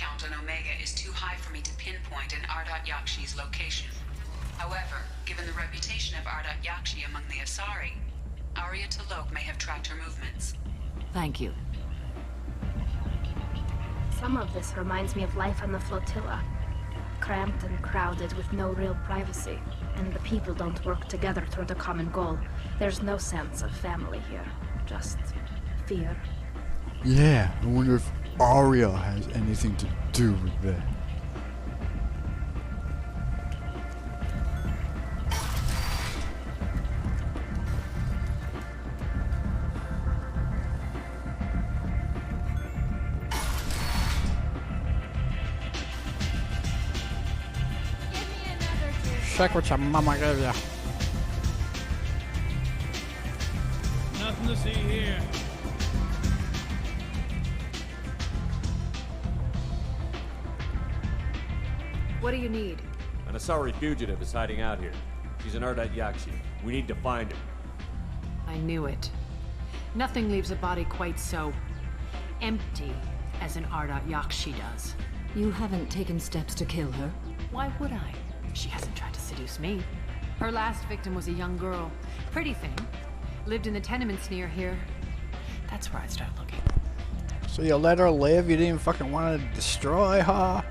count on Omega is too high for me to pinpoint an Ardat Yakshi's location. However, given the reputation of Ardat Yakshi among the Asari, Arya T'Loak may have tracked her movements. Thank you. Some of this reminds me of life on the flotilla. Cramped and crowded with no real privacy. And the people don't work together toward a common goal. There's no sense of family here. Just fear. Yeah, I wonder if Arya has anything to do with that. Check what your mama gave you. Nothing to see here. What do you need? An Asari fugitive is hiding out here. She's an Ardat Yakshi. We need to find her. I knew it. Nothing leaves a body quite so empty as an Ardat Yakshi does. You haven't taken steps to kill her? Why would I? She hasn't tried to seduce me. Her last victim was a young girl. Pretty thing. Lived in the tenements near here. That's where I'd start looking. So you let her live? You didn't even fucking want to destroy her?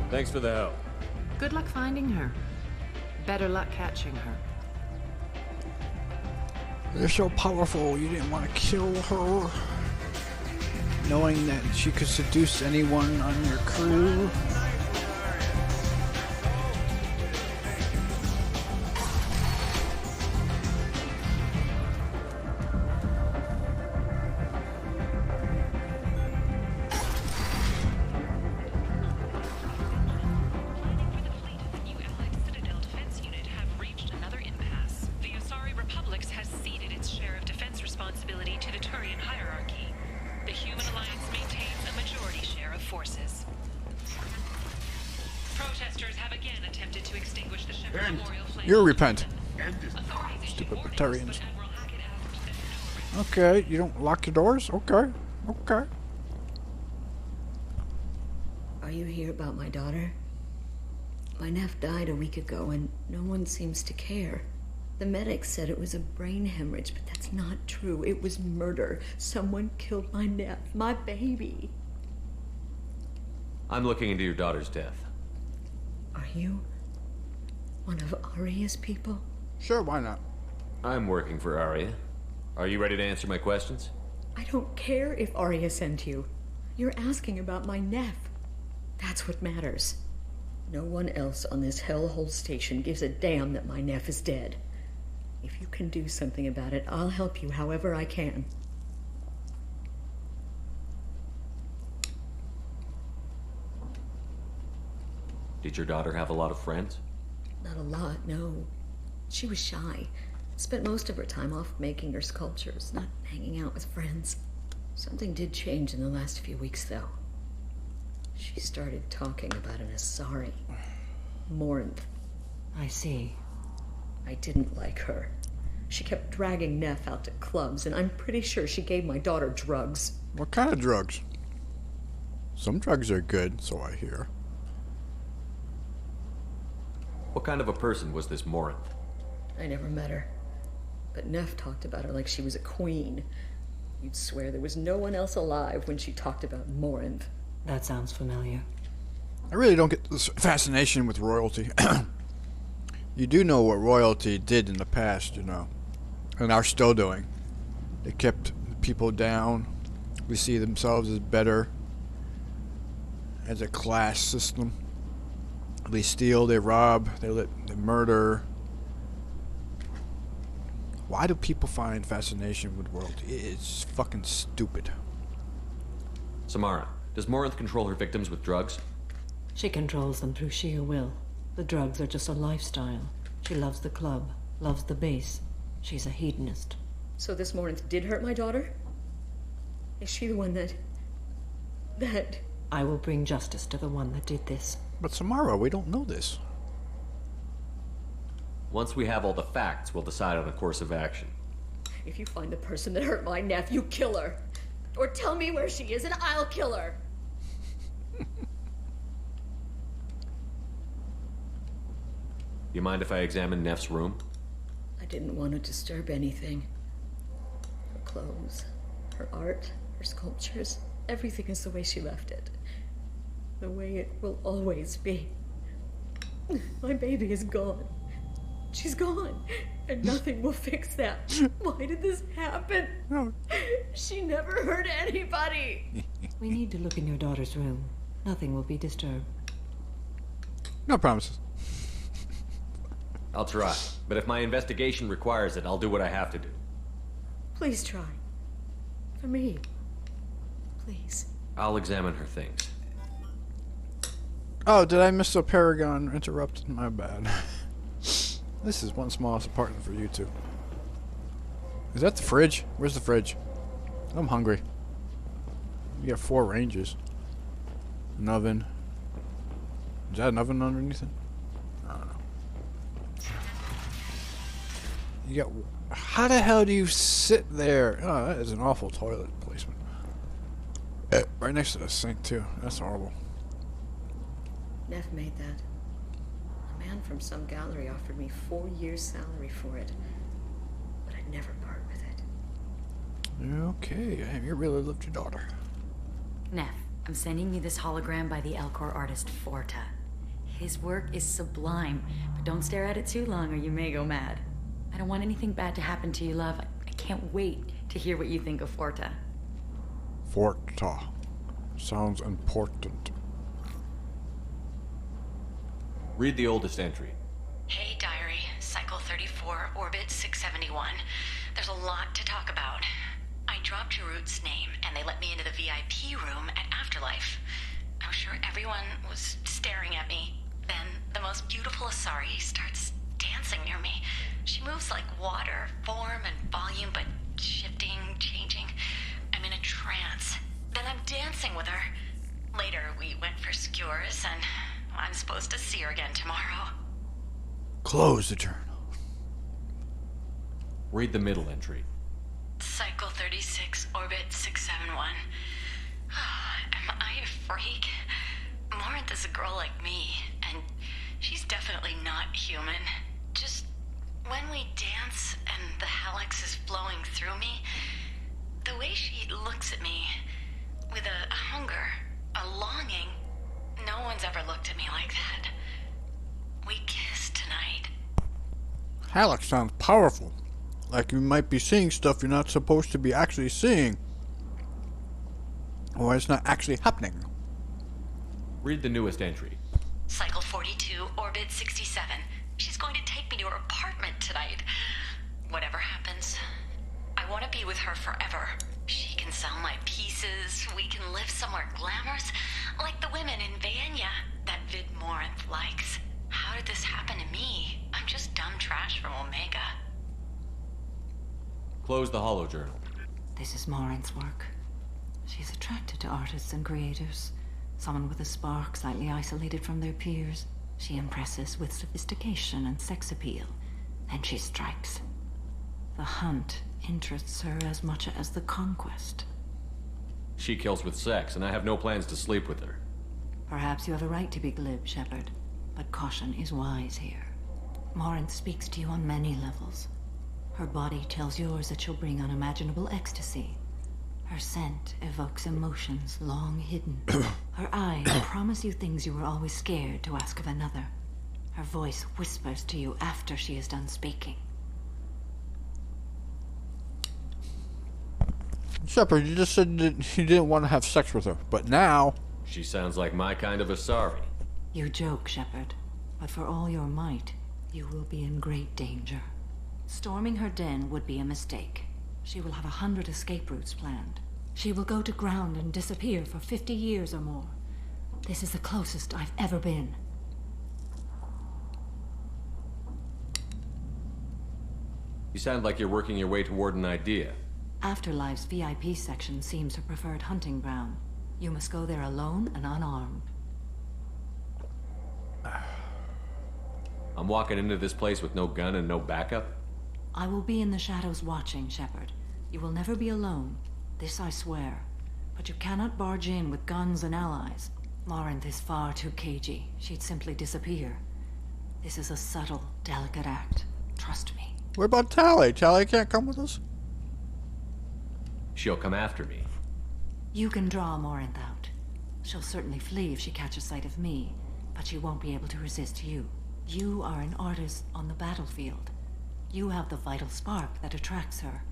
Thanks for the help. Good luck finding her. Better luck catching her. You're so powerful, you didn't want to kill her. Knowing that she could seduce anyone on your crew. You repent. Stupid Batarians. Okay, you don't lock your doors? Okay. Okay. Are you here about my daughter? My nephew died a week ago and no one seems to care. The medics said it was a brain hemorrhage, but that's not true. It was murder. Someone killed my nephew, my baby. I'm looking into your daughter's death. Are you one of Arya's people? Sure, why not? I'm working for Arya. Are you ready to answer my questions? I don't care if Arya sent you. You're asking about my nephew. That's what matters. No one else on this hellhole station gives a damn that my nephew is dead. If you can do something about it, I'll help you however I can. Did your daughter have a lot of friends? Not a lot, no. She was shy. Spent most of her time off making her sculptures, not hanging out with friends. Something did change in the last few weeks, though. She started talking about an Asari. Morinth. I see. I didn't like her. She kept dragging Neff out to clubs, and I'm pretty sure she gave my daughter drugs. What kind of drugs? Some drugs are good, so I hear. What kind of a person was this Morinth? I never met her. But Neff talked about her like she was a queen. You'd swear there was no one else alive when she talked about Morinth. That sounds familiar. I really don't get this fascination with royalty. You do know what royalty did in the past, you know, and are still doing. They kept people down. We see themselves as better as a class system. They steal, they rob, they murder. Why do people find fascination with royalty? It's fucking stupid. Samara, does Morinth control her victims with drugs? She controls them through sheer will. The drugs are just a lifestyle. She loves the club, loves the base. She's a hedonist. So this Morinth did hurt my daughter? Is she the one that... I will bring justice to the one that did this. But Samara, we don't know this. Once we have all the facts, we'll decide on a course of action. If you find the person that hurt my nephew, kill her. Or tell me where she is and I'll kill her. You mind if I examine Neff's room? I didn't want to disturb anything. Her clothes, her art, her sculptures, everything is the way she left it. The way it will always be. My baby is gone. She's gone. And nothing will fix that. Why did this happen? No. She never hurt anybody. We need to look in your daughter's room. Nothing will be disturbed. No promises. I'll try. But if my investigation requires it, I'll do what I have to do. Please try. For me. Please. I'll examine her things. Oh, did I miss a Paragon interrupted? My bad. This is one small apartment for you two. Is that the fridge? Where's the fridge? I'm hungry. You got 4 ranges. An oven. Is that an oven underneath it? I don't know. You got... How the hell do you sit there? Oh, that is an awful toilet placement. Right next to the sink, too. That's horrible. Neff made that. A man from some gallery offered me 4 years' salary for it. But I'd never part with it. Okay, you really loved your daughter. Neff, I'm sending you this hologram by the Elcor artist Forta. His work is sublime, but don't stare at it too long or you may go mad. I don't want anything bad to happen to you, love. I can't wait to hear what you think of Forta. Forta. Sounds important. Read the oldest entry. Hey, diary. Cycle 34, orbit 671. There's a lot to talk about. I dropped Jarut's name, and they let me into the VIP room at Afterlife. I'm sure everyone was staring at me. Then, the most beautiful Asari starts dancing near me. She moves like water, form and volume, but shifting, changing. I'm in a trance. Then I'm dancing with her. Later, we went for skewers, and I'm supposed to see her again tomorrow. Close the journal. Read the middle entry. Cycle 36, orbit 671. Am I a freak? Morinth is a girl like me, and she's definitely not human. Just when we dance and the helix is flowing through me, the way she looks at me, with a hunger, a longing, no one's ever looked at me like that. We kissed tonight. Halleck sounds powerful. Like you might be seeing stuff you're not supposed to be actually seeing. Or it's not actually happening. Read the newest entry. Cycle 42, orbit 67. She's going to take me to her apartment tonight. Whatever happens, I want to be with her forever. She can sell my pieces. We can live somewhere glamorous, like the women in Vanya that Vid Morinth likes. How did this happen to me? I'm just dumb trash from Omega. Close the holo journal. This is Morinth's work. She's attracted to artists and creators. Someone with a spark, slightly isolated from their peers. She impresses with sophistication and sex appeal. Then she strikes. The hunt interests her as much as the conquest. She kills with sex, and I have no plans to sleep with her. Perhaps you have a right to be glib, Shepard, but caution is wise here. Morinth speaks to you on many levels. Her body tells yours that she'll bring unimaginable ecstasy. Her scent evokes emotions long hidden. Her eyes promise you things you were always scared to ask of another. Her voice whispers to you after she is done speaking. Shepard, you just said that you didn't want to have sex with her, but now... She sounds like my kind of Asari. You joke, Shepard, but for all your might, you will be in great danger. Storming her den would be a mistake. She will have 100 escape routes planned. She will go to ground and disappear for 50 years or more. This is the closest I've ever been. You sound like you're working your way toward an idea. Afterlife's VIP section seems her preferred hunting ground. You must go there alone and unarmed. I'm walking into this place with no gun and no backup? I will be in the shadows watching, Shepard. You will never be alone. This I swear. But you cannot barge in with guns and allies. Morinth is far too cagey. She'd simply disappear. This is a subtle, delicate act. Trust me. What about Tally? Tally can't come with us? She'll come after me. You can draw Morinth out. She'll certainly flee if she catches sight of me, but she won't be able to resist you. You are an artist on the battlefield. You have the vital spark that attracts her.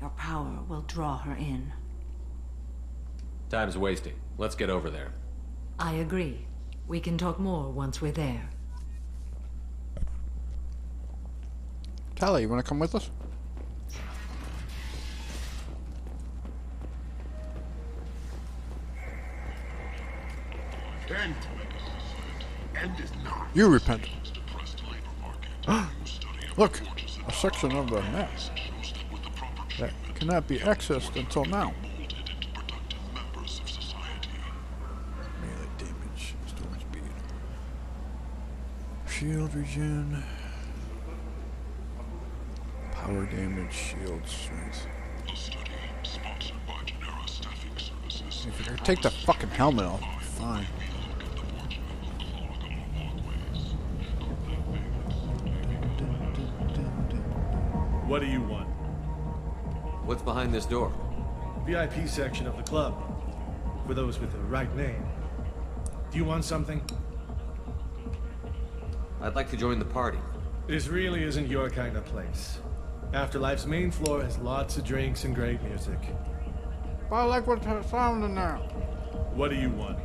Your power will draw her in. Time's wasting. Let's get over there. I agree. We can talk more once we're there. Tally, you want to come with us? You repent. Look, a section of the map that cannot be accessed until now. Melee damage, storm speed, shield regen, power damage, shield strength. If you take the fucking helmet off, fine. What do you want? What's behind this door? VIP section of the club. For those with the right name. Do you want something? I'd like to join the party. This really isn't your kind of place. Afterlife's main floor has lots of drinks and great music. But I like what's sounding now. What do you want?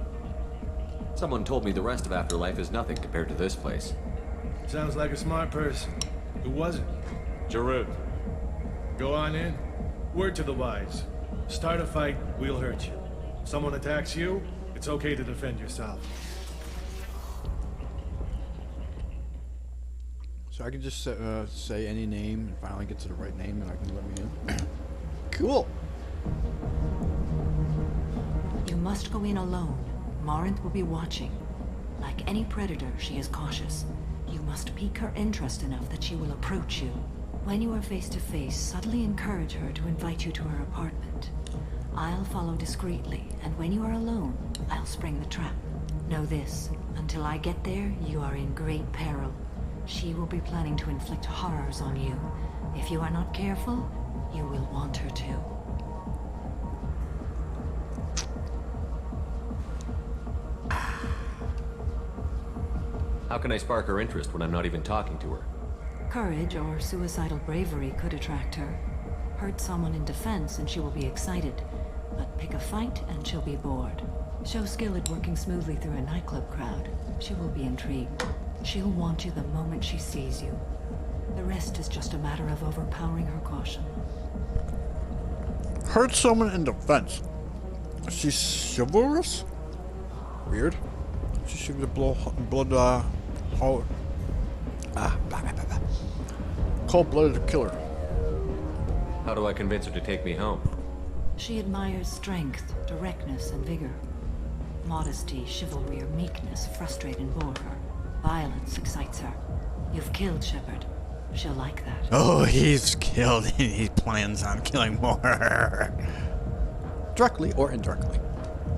Someone told me the rest of Afterlife is nothing compared to this place. Sounds like a smart person. Who was it? Jarut. Go on in. Word to the wise. Start a fight, we'll hurt you. Someone attacks you, it's okay to defend yourself. So I can just say any name and finally get to the right name and I can let me in. Cool. You must go in alone. Morinth will be watching. Like any predator, she is cautious. You must pique her interest enough that she will approach you. When you are face to face, subtly encourage her to invite you to her apartment. I'll follow discreetly, and when you are alone, I'll spring the trap. Know this, until I get there, you are in great peril. She will be planning to inflict horrors on you. If you are not careful, you will want her to. How can I spark her interest when I'm not even talking to her? Courage or suicidal bravery could attract her. Hurt someone in defense and she will be excited. But pick a fight and she'll be bored. Show skill at working smoothly through a nightclub crowd. She will be intrigued. She'll want you the moment she sees you. The rest is just a matter of overpowering her caution. Hurt someone in defense. She's chivalrous? Weird. She should be blood, cold-blooded killer. How do I convince her to take me home? She admires strength, directness, and vigor. Modesty, chivalry, or meekness frustrate and bore her. Violence excites her. You've killed Shepard. She'll like that. Oh, he's killed and he plans on killing more. Directly or indirectly.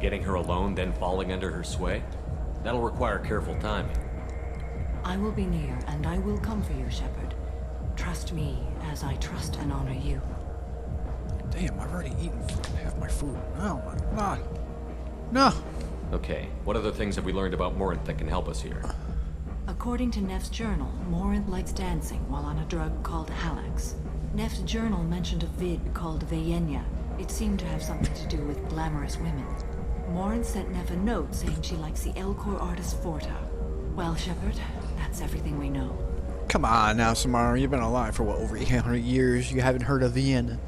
Getting her alone, then falling under her sway? That'll require careful timing. I will be near, and I will come for you, Shepard. Trust me, as I trust and honor you. Damn, I've already eaten fucking half my food. Oh my god. No. Okay, what other things have we learned about Morinth that can help us here? According to Neff's journal, Morinth likes dancing while on a drug called Halax. Neff's journal mentioned a vid called Vayenya. It seemed to have something to do with glamorous women. Morinth sent Neff a note saying she likes the Elcor artist Forta. Well, Shepard, that's everything we know. Come on now, Samara. You've been alive for, what, over 800 years? You haven't heard of Vienna?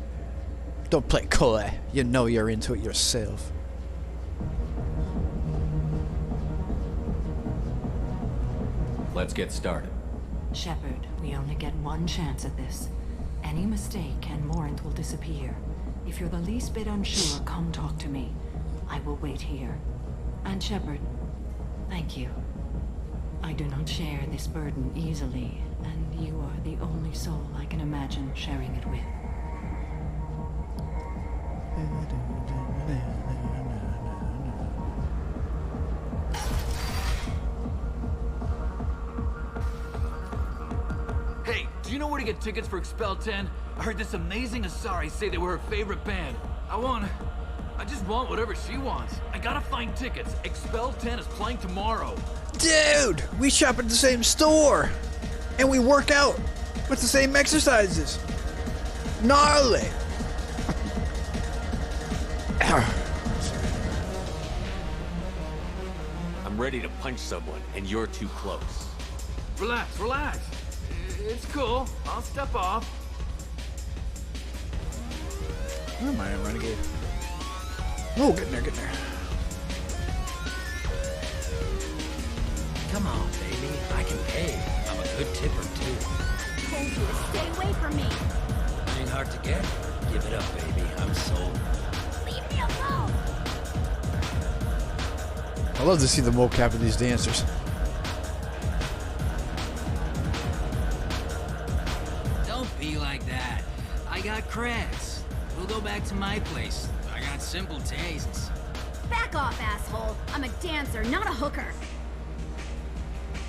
Don't play coy. You know you're into it yourself. Let's get started. Shepard, we only get one chance at this. Any mistake and Morinth will disappear. If you're the least bit unsure, come talk to me. I will wait here. And Shepard, thank you. I do not share this burden easily, and You are the only soul I can imagine sharing it with. Hey, do you know where to get tickets for Expel 10? I heard this amazing Asari say they were her favorite band. I just want whatever she wants. I gotta find tickets. Expel 10 is playing tomorrow. Dude, we shop at the same store. And we work out with the same exercises. Gnarly. I'm ready to punch someone, and you're too close. Relax, relax. It's cool. I'll step off. Where am I, Renegade? Oh, get in there, get in there. Come on, baby. I can pay. I'm a good tipper, too. Told you to stay away from me. Ain't hard to get. Give it up, baby. I'm sold. Leave me alone. I love to see the mocap of these dancers. Don't be like that. I got creds. We'll go back to my place. I got simple tastes. Back off, asshole. I'm a dancer, not a hooker.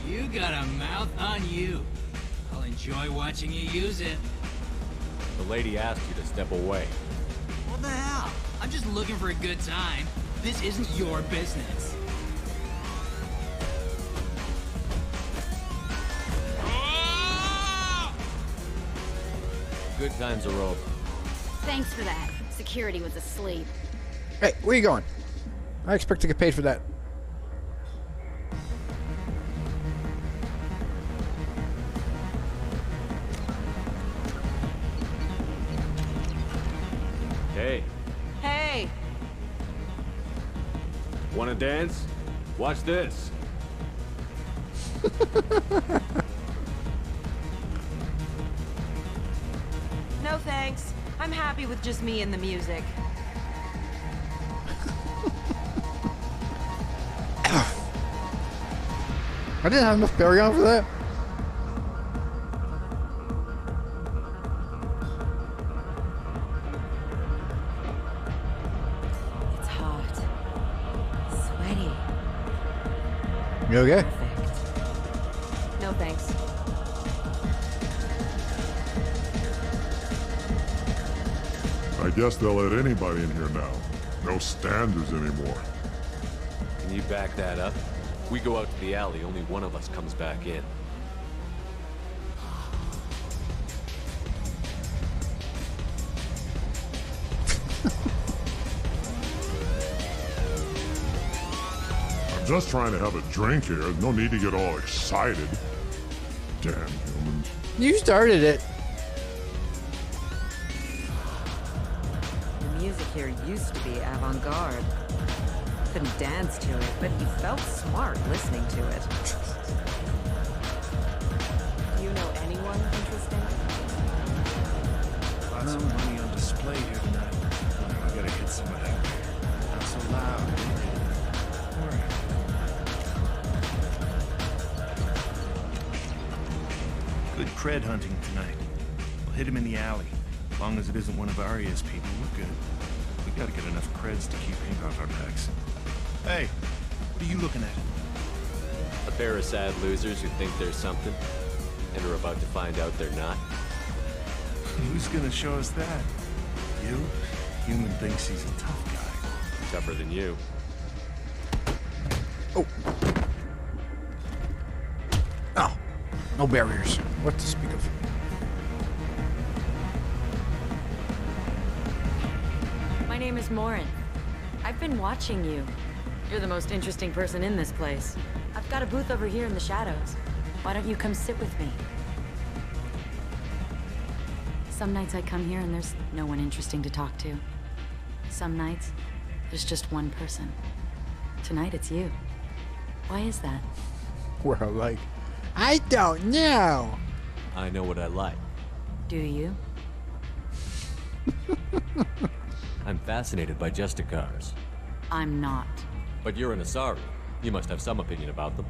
You got a mouth on you. I'll enjoy watching you use it. The lady asked you to step away. What the hell? I'm just looking for a good time. This isn't your business. Good times are over. Thanks for that. Security was asleep. Hey, where you going? I expect to get paid for that. Hey, Hey! wanna dance? Watch this. No thanks. I'm happy with just me and the music. I didn't have enough Paragon for that. It's hot. Sweaty. You okay? Perfect. No thanks. I guess they'll let anybody in here now. No standards anymore. Can you back that up? We go out to the alley, only one of us comes back in. I'm just trying to have a drink here. No need to get all excited. Damn humans. You started it. The music here used to be avant-garde. Couldn't dance to it, but you felt smart listening to it. You know anyone interesting? Lots of money on display here tonight. I gotta hit some of that. Not so loud. Alright. Good cred hunting tonight. We'll hit him in the alley. As long as it isn't one of Arya's people, we're good. We gotta get enough creds to keep ink off our backs. Hey, what are you looking at? A pair of sad losers who think they're something, and are about to find out they're not. Who's gonna show us that? You? Human thinks he's a tough guy. Tougher than you. Oh. Oh. No barriers. What to speak of? My name is Morin. I've been watching you. You're the most interesting person in this place. I've got a booth over here in the shadows. Why don't you come sit with me? Some nights I come here and there's no one interesting to talk to. Some nights, there's just one person. Tonight it's you. Why is that? We're alike. I don't know. I know what I like. Do you? I'm fascinated by Justicars. I'm not. But you're an Asari. You must have some opinion about them.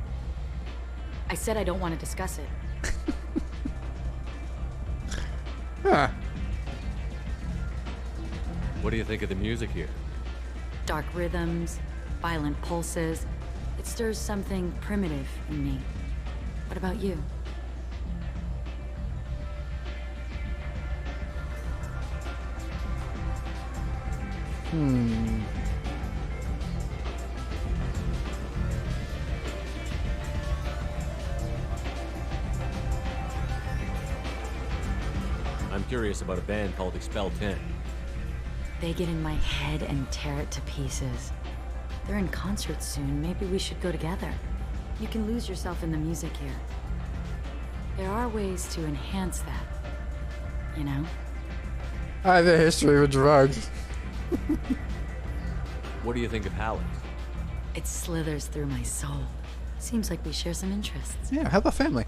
I said I don't want to discuss it. What do you think of the music here? Dark rhythms, violent pulses. It stirs something primitive in me. What about you? I'm curious about a band called Expel 10. They get in my head and tear it to pieces. They're in concert soon. Maybe we should go together. You can lose yourself in the music here. There are ways to enhance that. You know? I have a history with drugs. What do you think of Alex? It slithers through my soul. Seems like we share some interests. Yeah, how about family?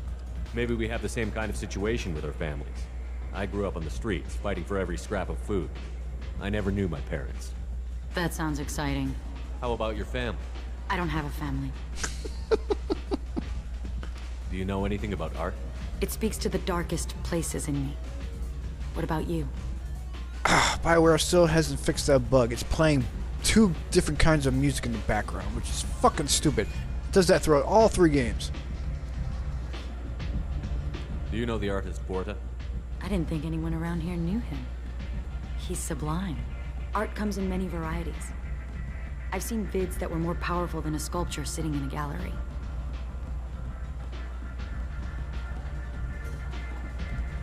Maybe we have the same kind of situation with our families. I grew up on the streets, fighting for every scrap of food. I never knew my parents. That sounds exciting. How about your family? I don't have a family. Do you know anything about art? It speaks to the darkest places in me. What about you? BioWare still hasn't fixed that bug. It's playing 2 different kinds of music in the background, which is fucking stupid. It does that throughout all 3 games. Do you know the artist Porta? I didn't think anyone around here knew him. He's sublime. Art comes in many varieties. I've seen vids that were more powerful than a sculpture sitting in a gallery.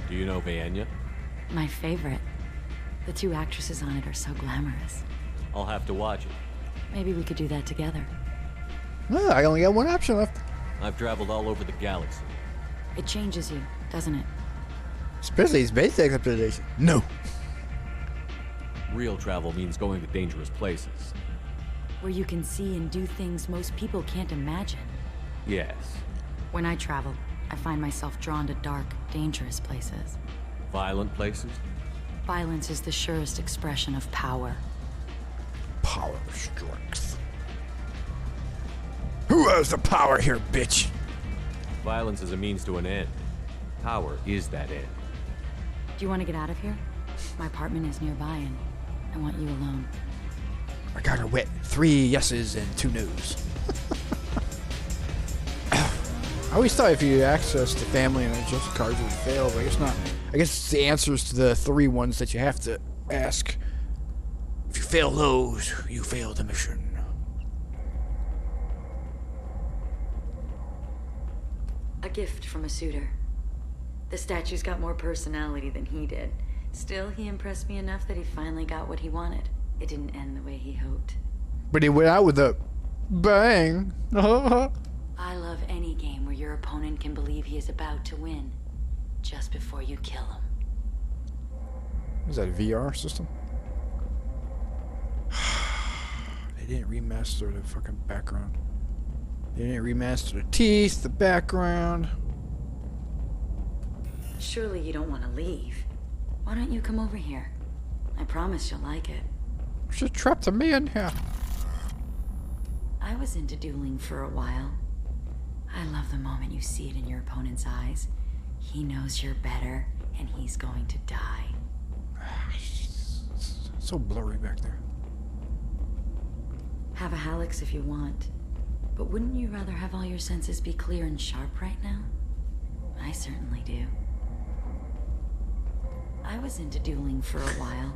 Do you know Vienya? My favorite. The 2 actresses on it are so glamorous. I'll have to watch it. Maybe we could do that together. Well, I only got 1 option left. I've traveled all over the galaxy. It changes you, doesn't it? Especially space exploration. No. Real travel means going to dangerous places. Where you can see and do things most people can't imagine. Yes. When I travel, I find myself drawn to dark, dangerous places. Violent places? Violence is the surest expression of power. Power strength. Who has the power here, bitch? Violence is a means to an end. Power is that end. Do you want to get out of here? My apartment is nearby and I want you alone. I got her wet. 3 yeses and 2 nos. I always thought if you access the family and adjust cards would fail, but I guess not. I guess it's the answers to the 3 ones that you have to ask. If you fail those, you fail the mission. A gift from a suitor. The statue's got more personality than he did. Still, he impressed me enough that he finally got what he wanted. It didn't end the way he hoped. But he went out with a bang. I love any game where your opponent can believe he is about to win, just before you kill him. Is that a VR system? They didn't remaster the fucking background. They didn't remaster the teeth, the background. Surely you don't want to leave. Why don't you come over here? I promise you'll like it. She trapped me in here. I was into dueling for a while. I love the moment you see it in your opponent's eyes. He knows you're better, and he's going to die. It's so blurry back there. Have a Halix if you want. But wouldn't you rather have all your senses be clear and sharp right now? I certainly do. I was into dueling for a while.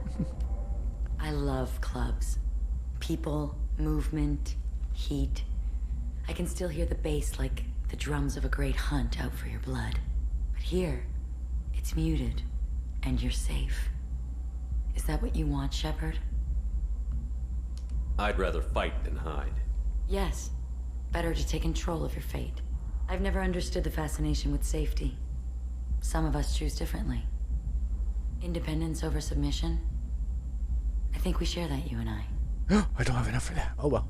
I love clubs. People, movement, heat. I can still hear the bass like the drums of a great hunt out for your blood. But here, it's muted, and you're safe. Is that what you want, Shepard? I'd rather fight than hide. Yes. Better to take control of your fate. I've never understood the fascination with safety. Some of us choose differently. Independence over submission? I think we share that, you and I. I don't have enough for that. Oh well.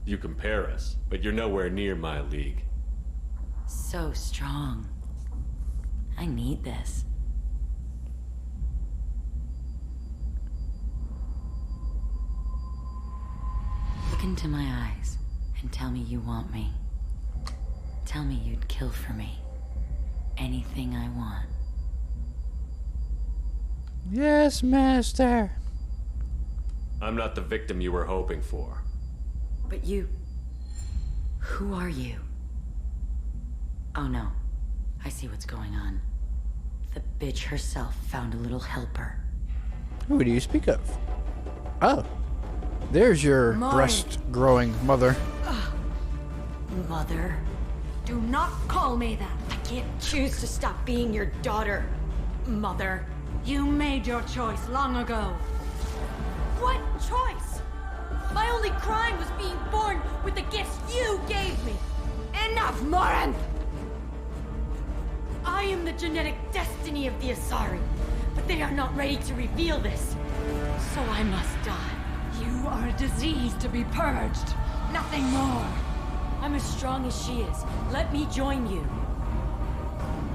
You compare us, but you're nowhere near my league. So strong. I need this. Look into my eyes and tell me you want me. Tell me you'd kill for me. Anything I want. Yes, master. I'm not the victim you were hoping for. But you... Who are you? Oh no. I see what's going on. The bitch herself found a little helper. Who do you speak of? Oh. There's your breast-growing mother. Mother. Do not call me that. I can't choose to stop being your daughter. Mother. You made your choice long ago. What choice? My only crime was being born with the gifts you gave me. Enough, Morinth! I am the genetic destiny of the Asari, but they are not ready to reveal this. So I must die. You are a disease to be purged. Nothing more. I'm as strong as she is. Let me join you.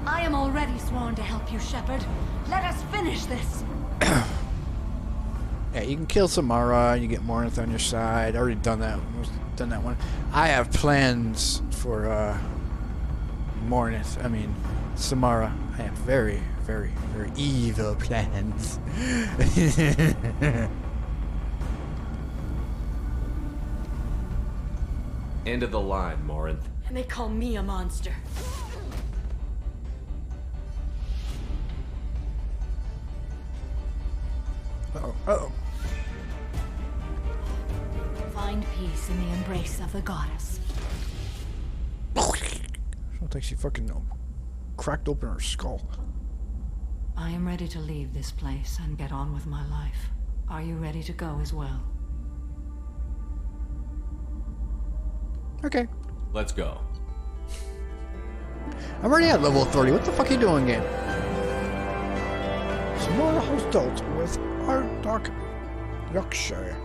I am already sworn to help you, Shepard. Let us finish this. Yeah, you can kill Samara, you get Morinth on your side. I already done that one. I have plans for Morinth. I mean, Samara. I have very, very, very evil plans. End of the line, Morinth. And they call me a monster. Uh-oh. Find peace in the embrace of the goddess. Sounds like she fucking cracked open her skull. I am ready to leave this place and get on with my life. Are you ready to go as well? Okay. Let's go. I'm already at level 30. What the fuck are you doing again? Samara has dealt with Ardak Yakshi.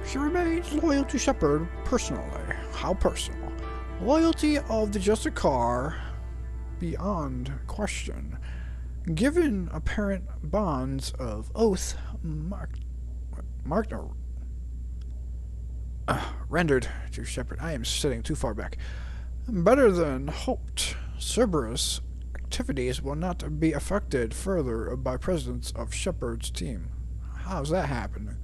She remains loyal to Shepard personally. How personal? Loyalty of the Justicar beyond question. Given apparent bonds of oath rendered to Shepard. I am sitting too far back. Better than hoped. Cerberus activities will not be affected further by presence of Shepard's team. How's that happening?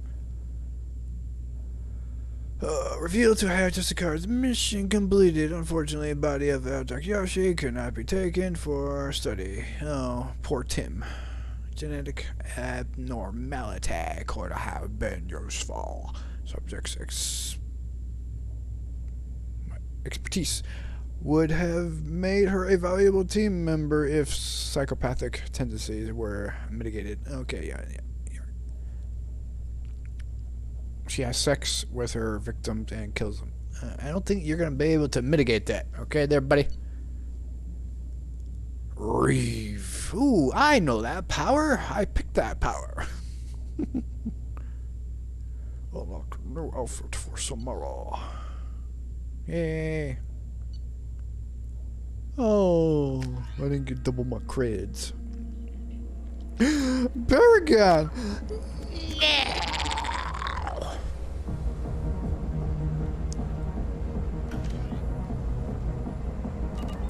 Revealed to have Justicar's mission completed. Unfortunately, body of Yashi could not be taken for study. Oh, poor Tim. Genetic abnormality could have been useful. Subject's expertise would have made her a valuable team member if psychopathic tendencies were mitigated. Okay, yeah. She has sex with her victims and kills them. I don't think you're going to be able to mitigate that. Okay there, buddy? Reeve. Ooh, I know that power. I picked that power. Unlock new outfit for Samara. Yay. Oh, I didn't get double my creds. Paragon!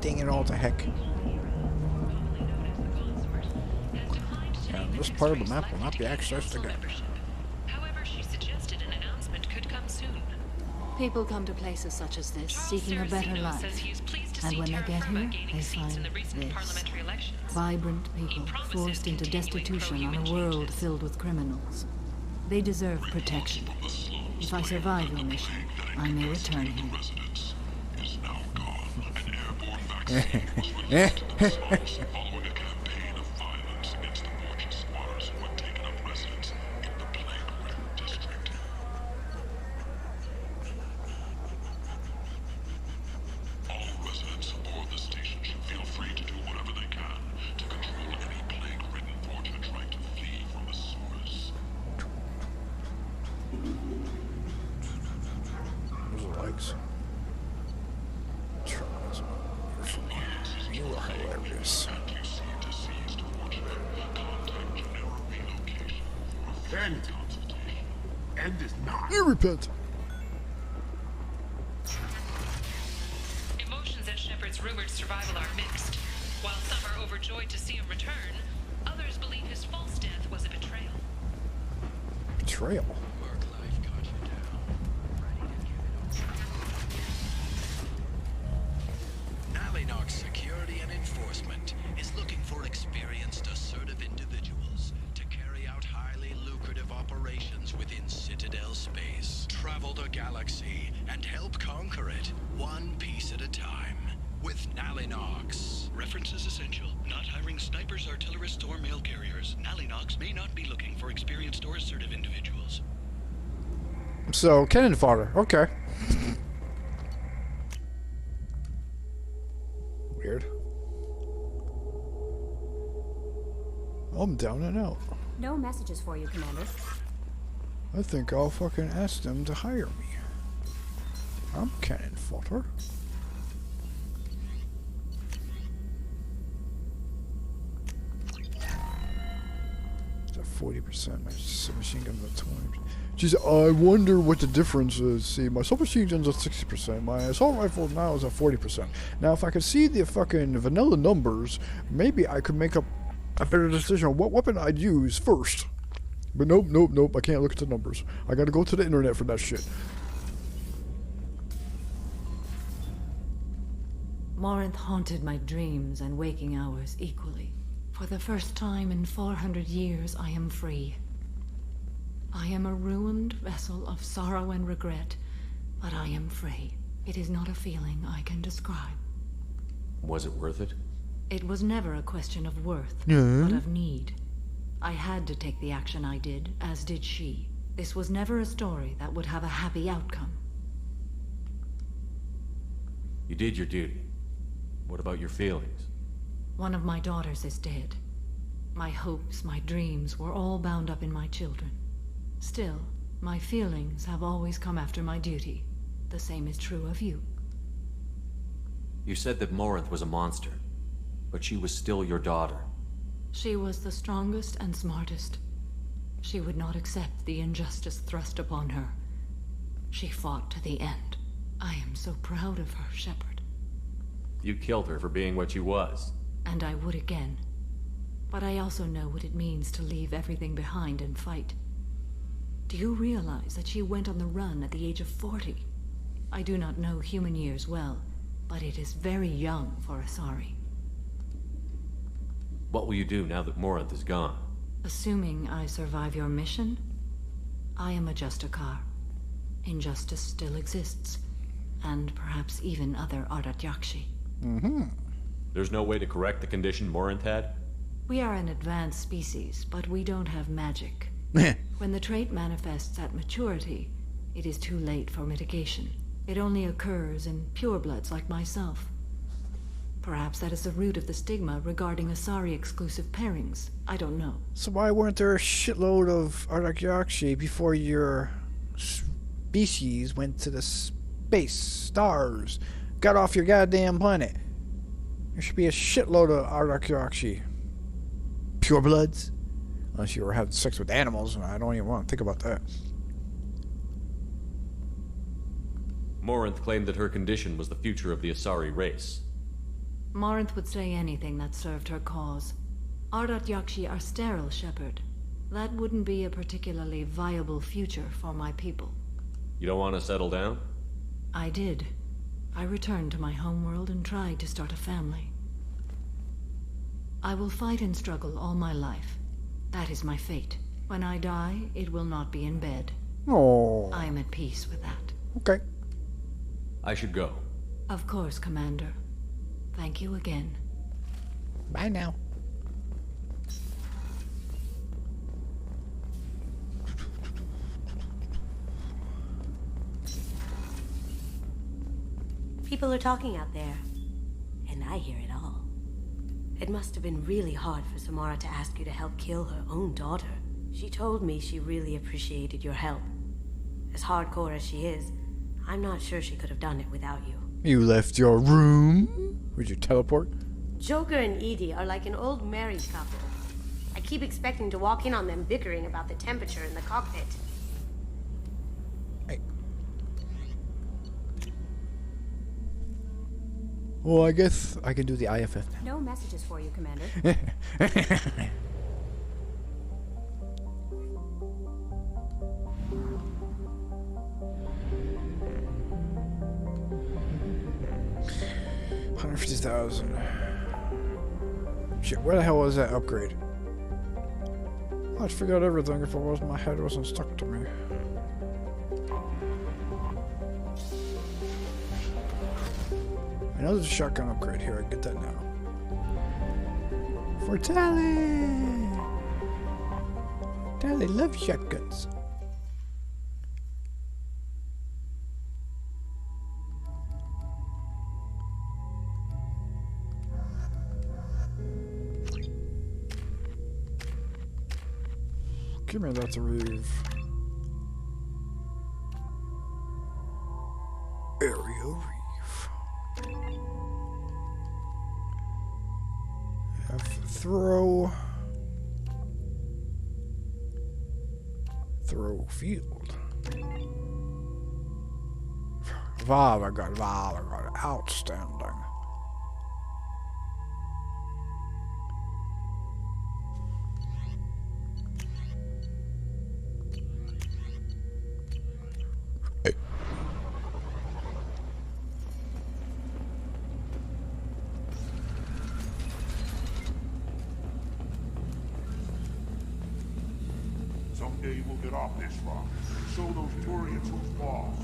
Dang it all to heck. Yeah, this part of the map will not be accessed again. However, she suggested an announcement could come soon. People come to places such as this seeking a better life. And when they get here, they find this. Vibrant people forced into destitution on a world filled with criminals. They deserve protection. If I survive your mission, I may return here. End is not. You repent. Emotions at Shepard's rumored survival are mixed. While some are overjoyed to see him return, others believe his false death was a betrayal. Betrayal? happens within Citadel space. Travel the galaxy and help conquer it, one piece at a time. With Nalinox. References essential. Not hiring snipers, artillerists, or mail carriers. Nalinox may not be looking for experienced or assertive individuals. So, cannon fodder. Okay. Weird. I'm down and out. No messages for you, Commander. I think I'll fucking ask them to hire me. I'm cannon fodder. It's at 40%. My submachine gun's at 20%. Jeez, I wonder what the difference is. See, my submachine gun's at 60%. My assault rifle now is at 40%. Now, if I could see the fucking vanilla numbers, maybe I could make up a better decision on what weapon I'd use first. But nope, nope, nope. I can't look at the numbers. I gotta go to the internet for that shit. Morinth haunted my dreams and waking hours equally. For the first time in 400 years, I am free. I am a ruined vessel of sorrow and regret, but I am free. It is not a feeling I can describe. Was it worth it? It was never a question of worth, Yeah. but of need. I had to take the action I did, as did she. This was never a story that would have a happy outcome. You did your duty. What about your feelings? One of my daughters is dead. My hopes, my dreams were all bound up in my children. Still, my feelings have always come after my duty. The same is true of you. You said that Morinth was a monster, but she was still your daughter. She was the strongest and smartest. She would not accept the injustice thrust upon her. She fought to the end. I am so proud of her, Shepard. You killed her for being what she was. And I would again. But I also know what it means to leave everything behind and fight. Do you realize that she went on the run at the age of 40? I do not know human years well, but it is very young for Asari. What will you do now that Morinth is gone? Assuming I survive your mission, I am a Justicar. Injustice still exists, and perhaps even other Ardat Yakshi. Mm-hmm. There's no way to correct the condition Morinth had? We are an advanced species, but we don't have magic. When the trait manifests at maturity, it is too late for mitigation. It only occurs in purebloods like myself. Perhaps that is the root of the stigma regarding Asari-exclusive pairings. I don't know. So why weren't there a shitload of Ardak Yakshi before your species went to the space, stars, got off your goddamn planet? There should be a shitload of Ardak Yakshi. Purebloods? Unless you were having sex with animals, and I don't even want to think about that. Morinth claimed that her condition was the future of the Asari race. Morinth would say anything that served her cause. Ardat Yakshi are sterile, Shepard. That wouldn't be a particularly viable future for my people. You don't want to settle down? I did. I returned to my homeworld and tried to start a family. I will fight and struggle all my life. That is my fate. When I die, it will not be in bed. Oh. I am at peace with that. Okay. I should go. Of course, Commander. Thank you again. Bye now. People are talking out there, and I hear it all. It must have been really hard for Samara to ask you to help kill her own daughter. She told me she really appreciated your help. As hardcore as she is, I'm not sure she could have done it without you. You left your room? Would you teleport? Joker and Edie are like an old married couple. I keep expecting to walk in on them bickering about the temperature in the cockpit. Well, I guess I can do the IFF now. No messages for you, Commander. $150,000. Shit, where the hell was that upgrade? I'd forget everything if my head wasn't stuck to me. I know there's a shotgun upgrade here. I get that now. For Tally! Tally loves shotguns. Give me that to reeve. Area reeve. Have throw. Throw field. Wow, I got outstanding. Someday we'll get off this rock and show those Turians who's boss.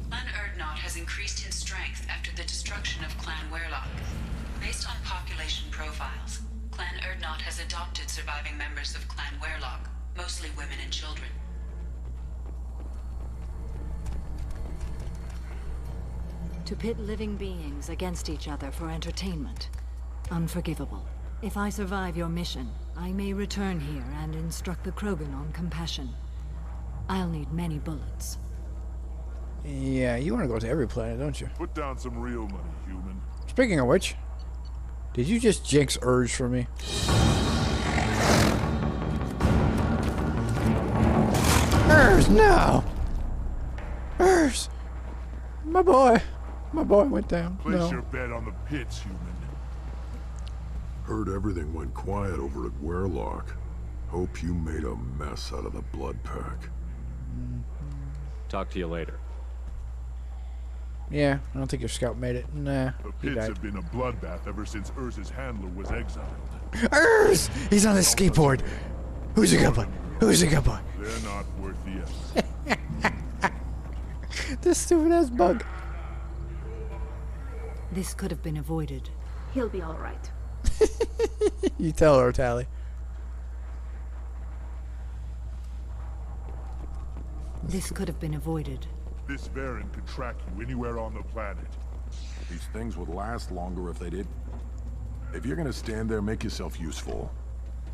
Clan Erdnot has increased in strength after the destruction of Clan Werlock. Based on population profiles, Clan Erdnot has adopted surviving members of Clan Werlock, mostly women and children. To pit living beings against each other for entertainment. Unforgivable. If I survive your mission, I may return here and instruct the Krogan on compassion. I'll need many bullets. Yeah, you want to go to every planet, don't you? Put down some real money, human. Speaking of which, did you just jinx Urge for me? Urge, no! Urge! My boy went down. Place your bet on the pits, human. Heard everything went quiet over at Werlock. Hope you made a mess out of the blood pack. Talk to you later. Yeah, I don't think your scout made it. Nah, The he pits died. have been a bloodbath ever since Urz's handler was exiled. Urge! He's on the skateboard. Who's a good boy? Who's a good boy? They're not worth the effort. This stupid ass bug. This could have been avoided. He'll be all right. You tell her, Tally. This could have been avoided. This Varen could track you anywhere on the planet. These things would last longer if they did. If you're gonna stand there, make yourself useful.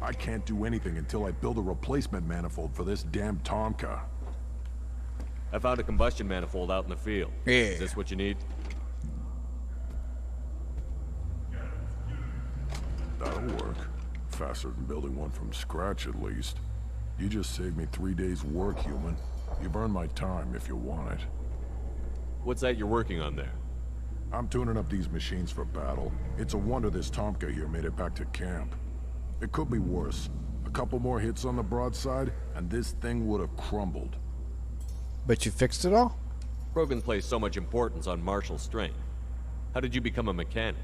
I can't do anything until I build a replacement manifold for this damn Tomka. I found a combustion manifold out in the field. Yeah. Is this what you need? That'll work. Faster than building one from scratch, at least. You just saved me 3 days' work, human. You've earned my time if you want it. What's that you're working on there? I'm tuning up these machines for battle. It's a wonder this Tomka here made it back to camp. It could be worse. A couple more hits on the broadside, and this thing would have crumbled. But you fixed it all? Krogan placed so much importance on martial strength. How did you become a mechanic?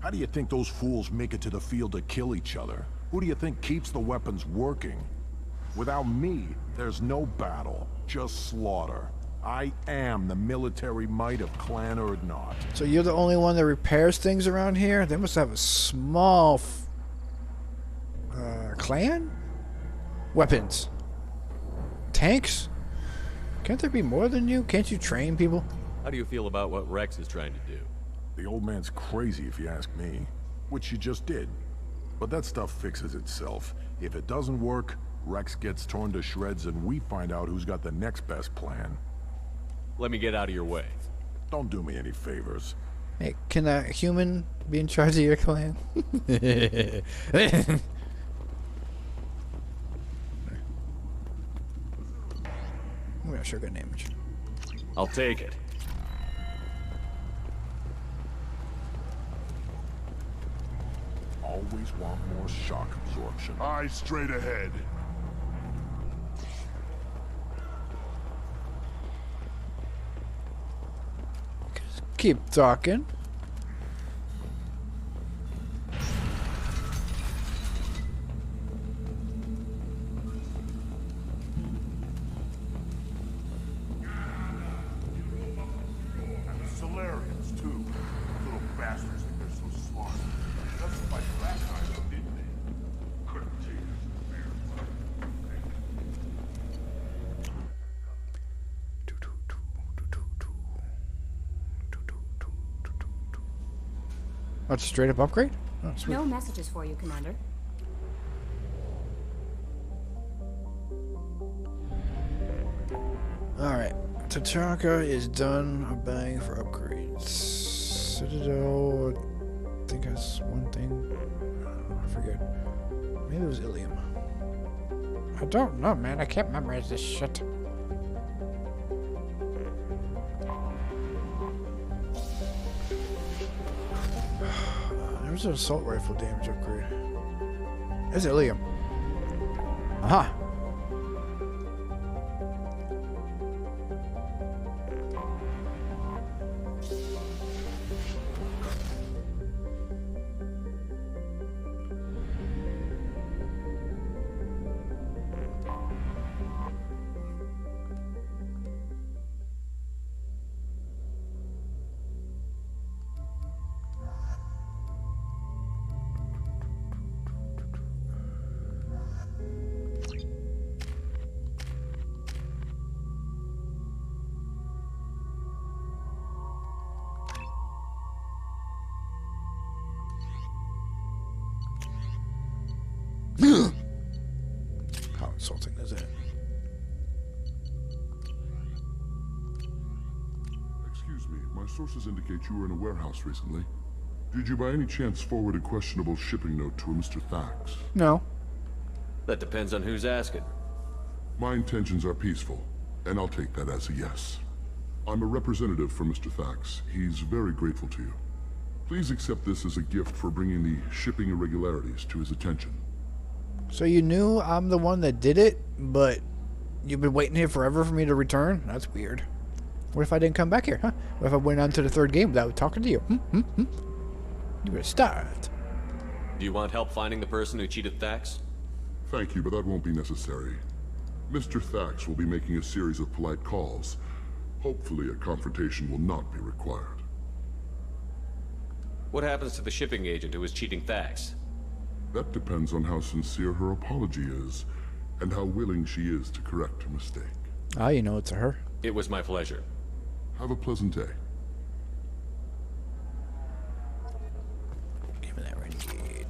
How do you think those fools make it to the field to kill each other? Who do you think keeps the weapons working? Without me, there's no battle, just slaughter. I am the military might of Clan Erdnot. So you're the only one that repairs things around here? They must have a small clan? Weapons. Tanks? Can't there be more than you? Can't you train people? How do you feel about what Rex is trying to do? The old man's crazy if you ask me. Which you just did. But that stuff fixes itself. If it doesn't work, Rex gets torn to shreds and we find out who's got the next best plan. Let me get out of your way. Don't do me any favors. Hey, can a human be in charge of your clan? We got sugar damage. I'll take it. Always want more shock absorption. Eyes straight ahead. Keep talking. That's a straight up upgrade? Oh, sweet. No messages for you, Commander. Alright. Tatanka is done buying for upgrades. Citadel, I think has one thing. I forget. Maybe it was Ilium. I don't know, man. I can't memorize this shit. There's an assault rifle damage upgrade. There's Ilium. Aha! How insulting is it? Excuse me, my sources indicate you were in a warehouse recently. Did you by any chance forward a questionable shipping note to a Mr. Thax? No. That depends on who's asking. My intentions are peaceful, and I'll take that as a yes. I'm a representative for Mr. Thax. He's very grateful to you. Please accept this as a gift for bringing the shipping irregularities to his attention. So you knew I'm the one that did it, but you've been waiting here forever for me to return? That's weird. What if I didn't come back here, huh? What if I went on to the third game without talking to you? You would have starved. Do you want help finding the person who cheated Thax? Thank you, but that won't be necessary. Mr. Thax will be making a series of polite calls. Hopefully a confrontation will not be required. What happens to the shipping agent who was cheating Thax? That depends on how sincere her apology is, and how willing she is to correct her mistake. Ah, you know it's a her. It was my pleasure. Have a pleasant day. Give me that renegade.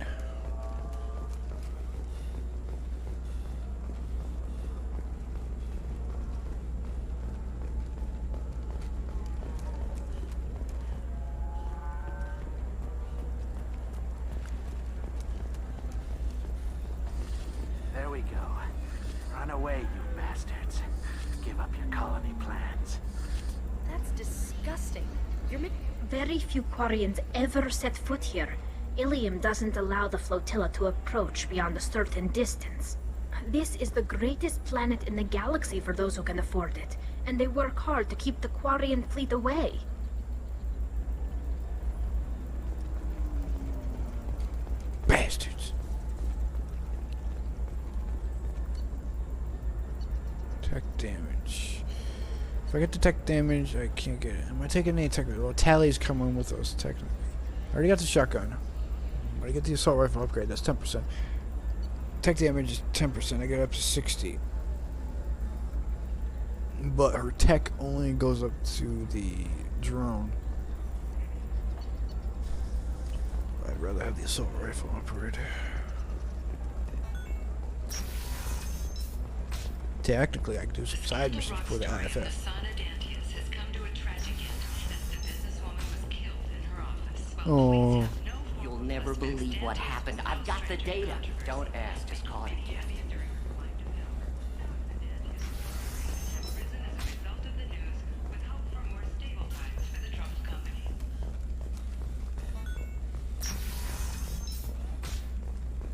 There we go. Run away, you bastards. Give up your colony plans. That's disgusting. Very few Quarians ever set foot here. Ilium doesn't allow the flotilla to approach beyond a certain distance. This is the greatest planet in the galaxy for those who can afford it, and they work hard to keep the Quarian fleet away. Bastards. Tech damage. If I get the tech damage, I can't get it. Am I taking any tech? Well, Tally's coming with us, technically. I already got the shotgun. I already get the assault rifle upgrade. That's 10%. Tech damage is 10%. I get up to 60. But her tech only goes up to the drone. I'd rather have the assault rifle upgrade. Technically, I could do some side missions for the IFF. Oh. You'll never believe what happened. I've got the data. Don't ask, just call it a gift.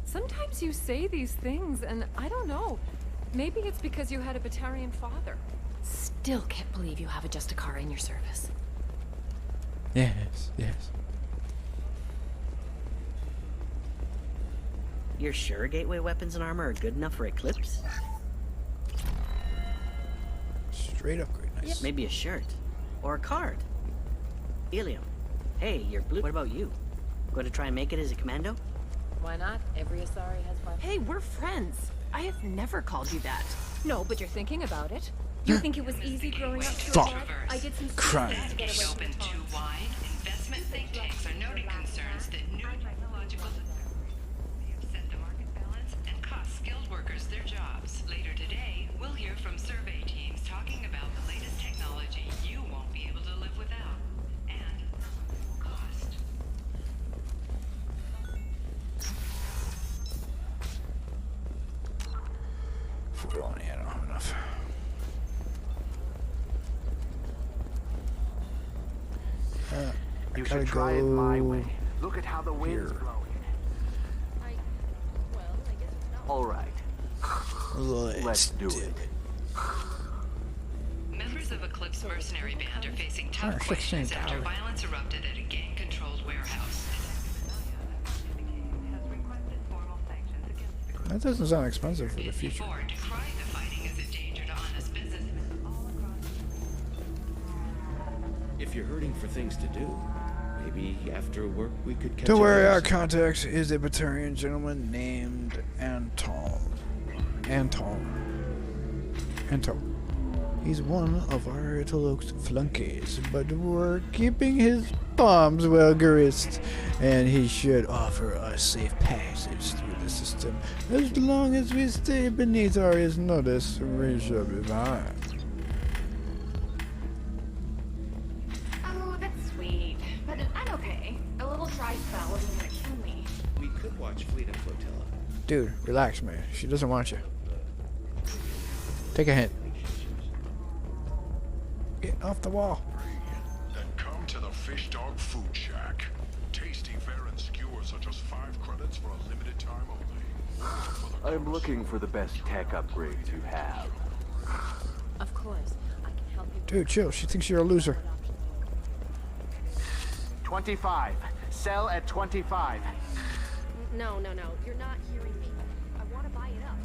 Sometimes you say these things, and I don't know. Maybe it's because you had a Batarian father. Still can't believe you have a Justicar in your service. Yes, yes. You're sure gateway weapons and armor are good enough for Eclipse? Straight upgrade, nice. Maybe a shirt. Or a card. Ilium. Hey, you're blue. What about you? Going to try and make it as a commando? Why not? Every Asari has one. Hey, we're friends. I have never called you that. No, but you're thinking about it. You think it was easy growing up to a Fuck. dad? I did some Crime. things to get away from Open too wide, Investment think tanks are noting concerns that new technological may upset the market balance and cost skilled workers their jobs. Later today, we'll hear from survey teams talking about the latest technology you won't be able to live without. And cost. Oh, yeah, I don't have enough. You should try it my way. Look at how the wind's blowing. All right. Let's do it. Members of Eclipse mercenary band are facing tough questions after violence erupted at a gang-controlled warehouse. That doesn't sound expensive for the future. If you're hurting for things to do, maybe after work we could catch Don't worry, up. our contact is a Batarian gentleman named Anton. He's one of our Italo's flunkies, but we're keeping his bombs well grist, and he should offer us safe passage through the system as long as we stay beneath our notice. We shall be fine. Oh, that's sweet. But I'm okay. A little dry spell isn't gonna kill me. We could watch Fleet and Flotilla. Dude, relax, man. She doesn't want you. Take a hint. Get off the wall. Then come to the Fish Dog Food Shack. Tasty fare and skewers are just 5 credits for a limited time only. I'm looking for the best tech upgrades you have. Of course. I can help you. Dude, chill. She thinks you're a loser. 25. Sell at 25. No. You're not hearing me. I want to buy it up.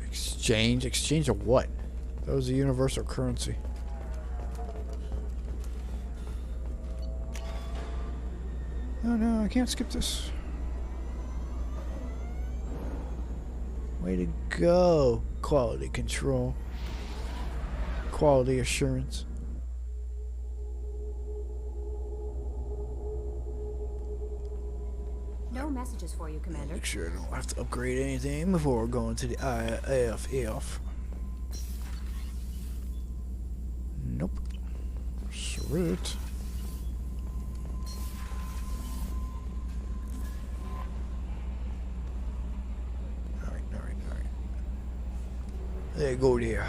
Exchange? Exchange of what? That was a universal currency. No, I can't skip this. Way to go. Quality control. Quality assurance. No messages for you, Commander. Make sure I don't have to upgrade anything before going to the IFF. Nope. Sweet. Alright. There, go there.